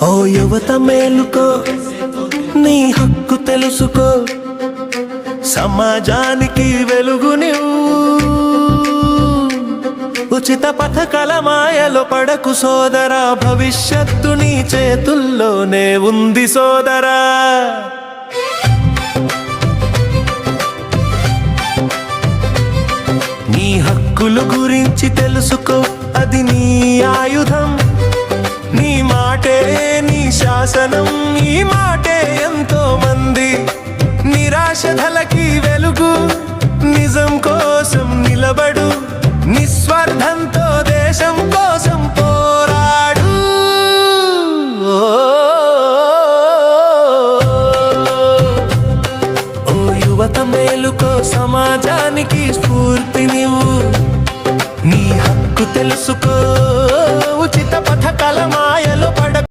ఓ యువత మేలుకో, నీ హక్కు తెలుసుకో, సమాజానికి వెలుగునివ్వు. ఉచిత పథకాల మాయలో పడకు సోదరా, భవిష్యత్తు నీ చేతుల్లోనే ఉంది సోదరా. నీ హక్కుల గురించి తెలుసుకో, అది నీ ఆయుధం. నీ మాటే నీ శాసనం, ఈ మాటే ఎంతో మంది నిరాశలకి వెలుగు. నిజం కోసం నిలబడు, నిస్వార్థంతో దేశం కోసం పోరాడు. ఓ యువత మేలుకో, సమాజానికి స్ఫూర్తి.